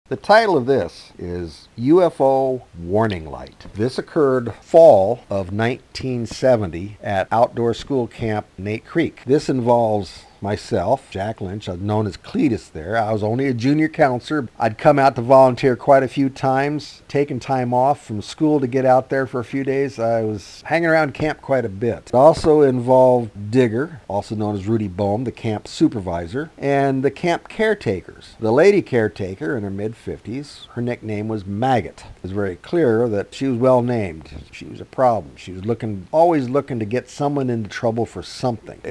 The title of this is UFO Warning Light. This occurred fall of 1970 at outdoor school camp Nate Creek. This involves myself, Jack Lynch, known as Cletus there. I was only a junior counselor. I'd come out to volunteer quite a few times, taking time off from school to get out there for a few days. I was hanging around camp quite a bit. It also involved Digger, also known as Rudy Bohm, the camp supervisor, and the camp caretakers. The lady caretaker in her mid-50s, her nickname was Maggot. It was very clear that she was well named. She was a problem. She was always looking to get someone into trouble for something.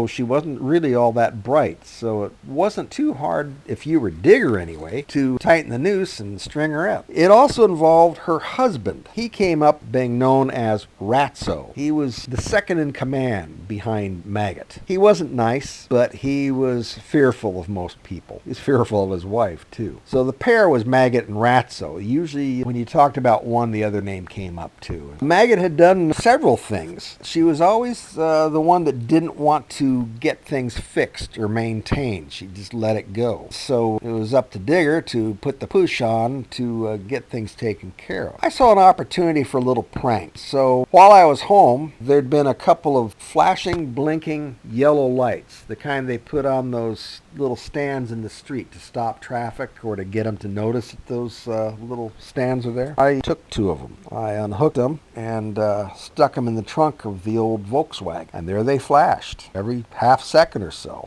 She wasn't really all that bright, so it wasn't too hard, if you were Digger anyway, to tighten the noose and string her up. It also involved her husband. He came up being known as Ratso. He was the second in command behind Maggot. He wasn't nice, but he was fearful of most people. He was fearful of his wife, too. So the pair was Maggot and Ratso. Usually when you talked about one, the other name came up, too. Maggot had done several things. She was always the one that didn't want to get things fixed or maintained. She just let it go. So it was up to Digger to put the push on to get things taken care of. I saw an opportunity for a little prank. So while I was home, there'd been a couple of flashing, blinking yellow lights, the kind they put on those little stands in the street to stop traffic or to get them to notice that those little stands are there. I took two of them. I unhooked them and stuck them in the trunk of the old Volkswagen, and there they flashed every half second or so.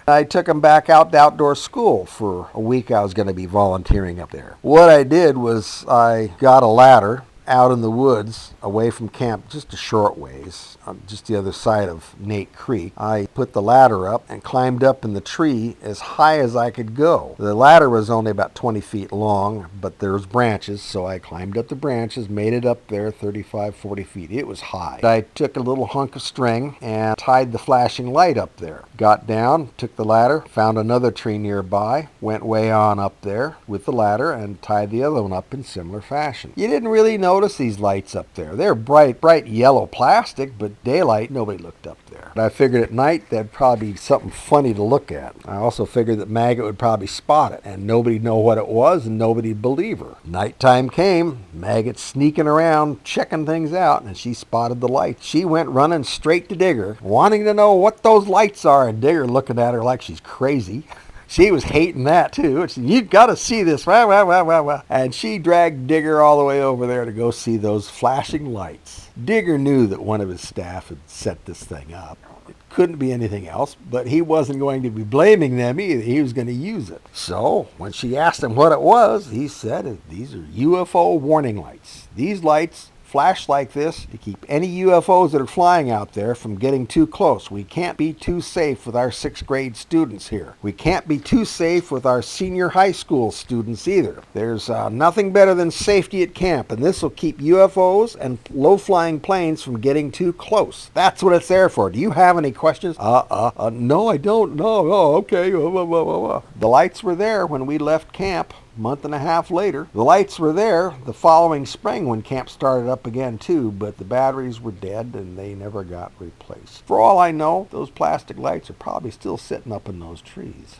I took them back out to outdoor school for a week. I was going to be volunteering up there. What I did was I got a ladder out in the woods away from camp just a short ways, just the other side of Nate Creek. I put the ladder up and climbed up in the tree as high as I could go. The ladder was only about 20 feet long, but there was branches, so I climbed up the branches, made it up there 35, 40 feet. It was high. I took a little hunk of string and tied the flashing light up there. Got down, took the ladder, found another tree nearby, went way on up there with the ladder and tied the other one up in similar fashion. You didn't really notice these lights up there. They're bright yellow plastic, but daylight, nobody looked up there. I figured at night that'd probably be something funny to look at. I also figured that Maggot would probably spot it, and nobody'd know what it was, and nobody'd believe her. Nighttime came, Maggot sneaking around, checking things out, and she spotted the lights. She went running straight to Digger, wanting to know what those lights are, and Digger looking at her like she's crazy. She was hating that, too. She said, "You've got to see this." And she dragged Digger all the way over there to go see those flashing lights. Digger knew that one of his staff had set this thing up. It couldn't be anything else, but he wasn't going to be blaming them either. He was going to use it. So when she asked him what it was, he said, "These are UFO warning lights. These lights flash like this to keep any UFOs that are flying out there from getting too close. We can't be too safe with our 6th grade students here. We can't be too safe with our senior high school students either. There's nothing better than safety at camp, and this will keep UFOs and low-flying planes from getting too close. That's what it's there for. Do you have any questions?" No, I don't. No, oh, okay. The lights were there when we left camp. Month and a half later. The lights were there the following spring when camp started up again too, but the batteries were dead and they never got replaced. For all I know, those plastic lights are probably still sitting up in those trees.